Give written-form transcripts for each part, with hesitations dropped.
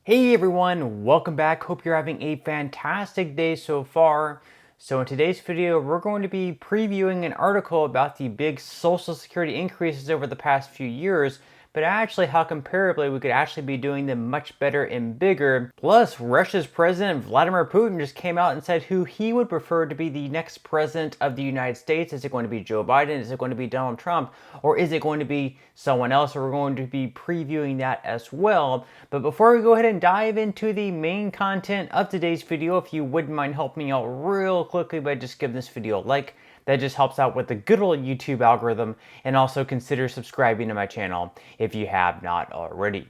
Hey everyone, welcome back. Hope you're having a fantastic day so far. So in today's video, we're going to be previewing an article about the big Social Security increases over the past few years, but actually how comparably we could actually be doing them much better and bigger. Plus, Russia's President Vladimir Putin just came out and said who he would prefer to be the next president of the United States. Is it going to be Joe Biden? Is it going to be Donald Trump? Or is it going to be someone else? We're going to be previewing that as well. But before we go ahead and dive into the main content of today's video, if you wouldn't mind helping me out real quickly by just giving this video a like, that just helps out with the good old YouTube algorithm, and also consider subscribing to my channel if you have not already.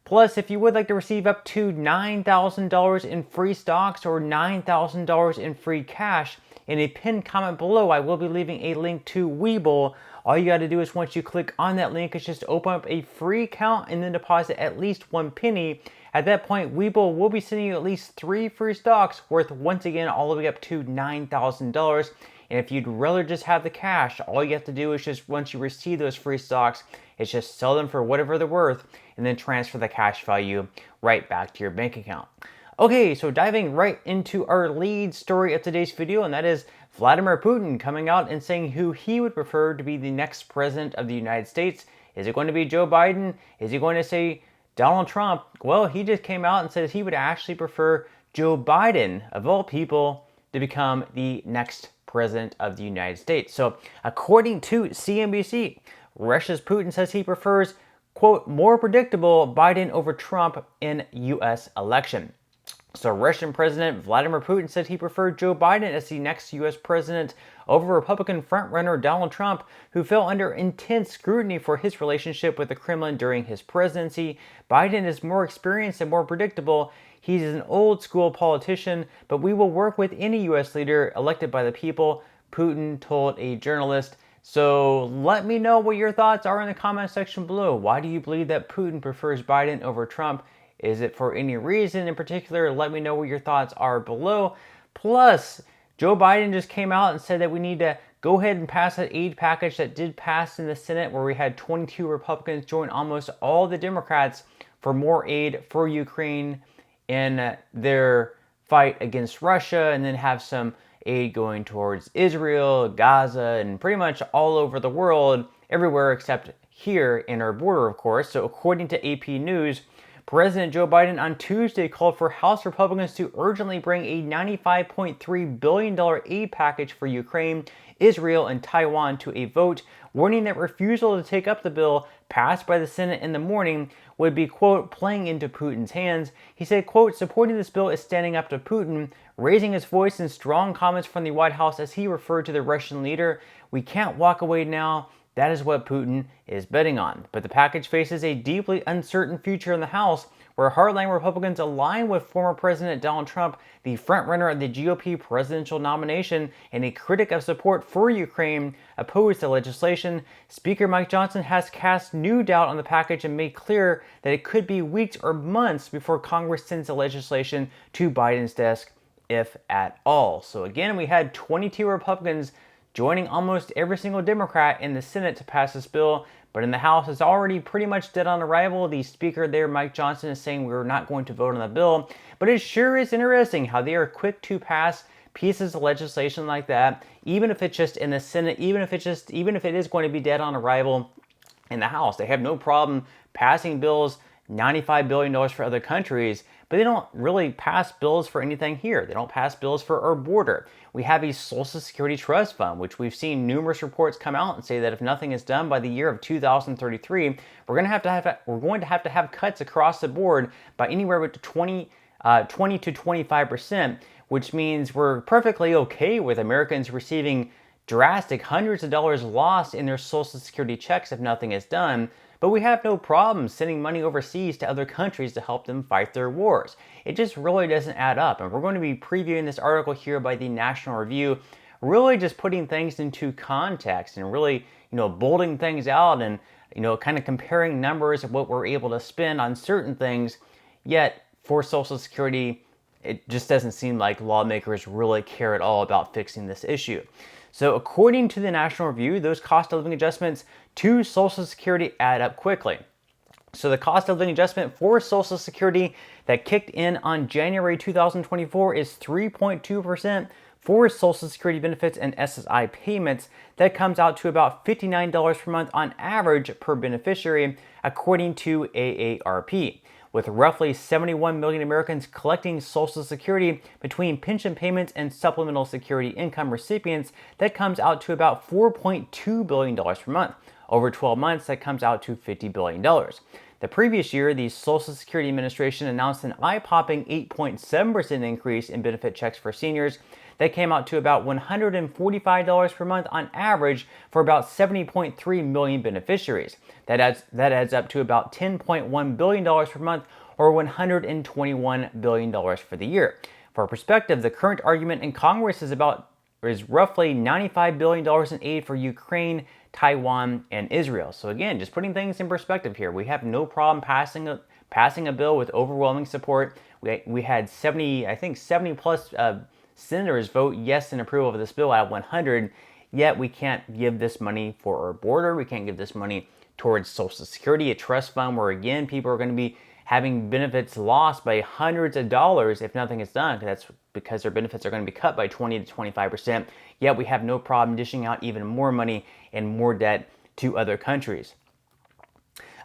Plus, if you would like to receive up to $9,000 in free stocks or $9,000 in free cash, in a pinned comment below, I will be leaving a link to Webull. All you got to do is once you click on that link, is just open up a free account and then deposit at least 1 penny. At that point, Webull will be sending you at least 3 free stocks worth, once again, all the way up to $9,000. And if you'd rather just have the cash, all you have to do is just, once you receive those free stocks, is just sell them for whatever they're worth and then transfer the cash value right back to your bank account. Okay, so diving right into our lead story of today's video, and that is Vladimir Putin coming out and saying who he would prefer to be the next president of the United States. Is it going to be Joe Biden? Is he going to say Donald Trump? Well, he just came out and said he would actually prefer Joe Biden, of all people, to become the next president of the United States. So according to CNBC, Russia's Putin says he prefers, quote, more predictable Biden over Trump in U.S. election. So Russian President Vladimir Putin said he preferred Joe Biden as the next U.S. president over Republican frontrunner Donald Trump, who fell under intense scrutiny for his relationship with the Kremlin during his presidency. Biden is more experienced and more predictable. He's an old-school politician, but we will work with any U.S. leader elected by the people, Putin told a journalist. So let me know what your thoughts are in the comment section below. Why do you believe that Putin prefers Biden over Trump? Is it for any reason in particular? Let me know what your thoughts are below. Plus, Joe Biden just came out and said that we need to go ahead and pass that aid package that did pass in the Senate, where we had 22 Republicans join almost all the Democrats for more aid for Ukraine in their fight against Russia, and then have some aid going towards Israel, Gaza, and pretty much all over the world, everywhere except here in our border, of course. So according to AP News, President Joe Biden on Tuesday called for House Republicans to urgently bring a $95.3 billion aid package for Ukraine, Israel, and Taiwan to a vote, warning that refusal to take up the bill passed by the Senate in the morning would be, quote, playing into Putin's hands. He said, quote, supporting this bill is standing up to Putin, raising his voice in strong comments from the White House as he referred to the Russian leader. We can't walk away now. That is what Putin is betting on. But the package faces a deeply uncertain future in the House, where hardline Republicans align with former President Donald Trump, the frontrunner of the GOP presidential nomination and a critic of support for Ukraine, oppose the legislation. Speaker Mike Johnson has cast new doubt on the package and made clear that it could be weeks or months before Congress sends the legislation to Biden's desk, if at all. So again, we had 22 Republicans joining almost every single Democrat in the Senate to pass this bill, but in the House it's already pretty much dead on arrival. The Speaker there, Mike Johnson, is saying we're not going to vote on the bill, but it sure is interesting how they are quick to pass pieces of legislation like that, even if it's just in the Senate, even if it is going to be dead on arrival in the House. They have no problem passing bills, $95 billion for other countries, but they don't really pass bills for anything here. They don't pass bills for our border. We have a Social Security Trust Fund, which we've seen numerous reports come out and say that if nothing is done by the year of 2033, we're going to have to have cuts across the board by anywhere between 20 to 25%, which means we're perfectly okay with Americans receiving drastic hundreds of dollars lost in their Social Security checks if nothing is done. But we have no problem sending money overseas to other countries to help them fight their wars. It just really doesn't add up. And we're going to be previewing this article here by the National Review, really just putting things into context and really, bolding things out and, kind of comparing numbers of what we're able to spend on certain things. Yet for Social Security, it just doesn't seem like lawmakers really care at all about fixing this issue. So according to the National Review, those cost of living adjustments to Social Security add up quickly. So the cost of living adjustment for Social Security that kicked in on January 2024 is 3.2% for Social Security benefits and SSI payments. That comes out to about $59 per month on average per beneficiary, according to AARP. With roughly 71 million Americans collecting Social Security between pension payments and supplemental security income recipients, that comes out to about $4.2 billion per month. Over 12 months, that comes out to $50 billion. The previous year, the Social Security Administration announced an eye-popping 8.7% increase in benefit checks for seniors. That came out to about $145 per month on average for about 70.3 million beneficiaries. That adds up to about $10.1 billion per month, or $121 billion for the year. For perspective, the current argument in Congress is roughly $95 billion in aid for Ukraine, Taiwan, and Israel. So again, just putting things in perspective here, we have no problem passing a bill with overwhelming support. We had 70 plus senators vote yes in approval of this bill out of 100, yet we can't give this money for our border. We can't give this money towards Social Security, a trust fund where, again, people are going to be having benefits lost by hundreds of dollars if nothing is done. That's because their benefits are going to be cut by 20 to 25%, yet we have no problem dishing out even more money and more debt to other countries.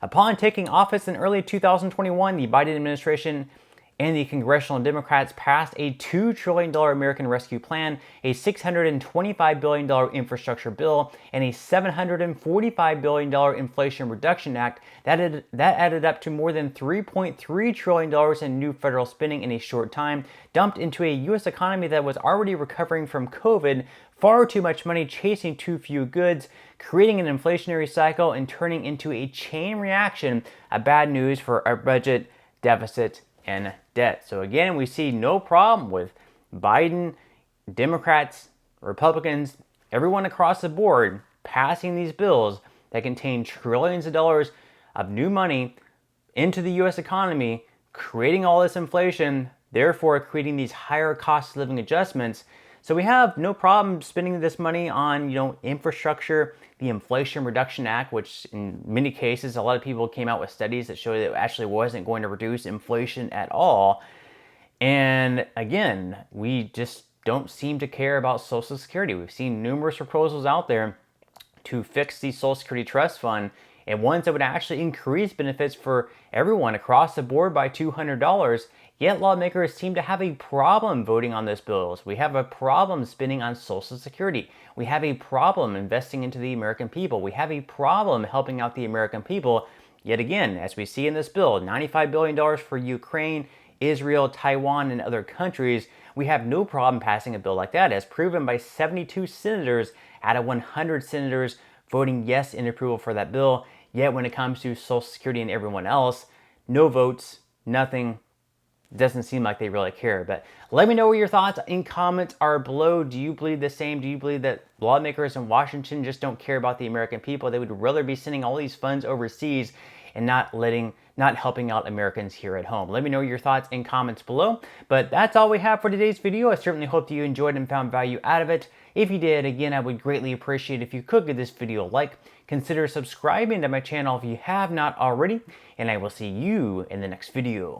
Upon taking office in early 2021, the Biden administration and the congressional Democrats passed a $2 trillion American Rescue Plan, a $625 billion infrastructure bill, and a $745 billion Inflation Reduction Act that added up to more than $3.3 trillion in new federal spending in a short time, dumped into a U.S. economy that was already recovering from COVID, far too much money chasing too few goods, creating an inflationary cycle and turning into a chain reaction of bad news for our budget, deficit, and debt. So again, we see no problem with Biden, Democrats, Republicans, everyone across the board passing these bills that contain trillions of dollars of new money into the U.S. economy, creating all this inflation, therefore creating these higher cost of living adjustments. So we have no problem spending this money on, infrastructure, the Inflation Reduction Act, which in many cases, a lot of people came out with studies that showed that it actually wasn't going to reduce inflation at all. And again, we just don't seem to care about Social Security. We've seen numerous proposals out there to fix the Social Security Trust Fund, and ones that would actually increase benefits for everyone across the board by $200. Yet lawmakers seem to have a problem voting on those bills. We have a problem spending on Social Security. We have a problem investing into the American people. We have a problem helping out the American people. Yet again, as we see in this bill, $95 billion for Ukraine, Israel, Taiwan, and other countries. We have no problem passing a bill like that, as proven by 72 senators out of 100 senators voting yes in approval for that bill. Yet when it comes to Social Security and everyone else, no votes, nothing. Doesn't seem like they really care. But let me know what your thoughts in comments are below. Do you believe the same? Do you believe that lawmakers in Washington just don't care about the American people? They would rather be sending all these funds overseas and not helping out Americans here at home. Let me know your thoughts in comments below. But that's all we have for today's video. I certainly hope that you enjoyed and found value out of it. If you did, again, I would greatly appreciate if you could give this video a like. Consider subscribing to my channel if you have not already. And I will see you in the next video.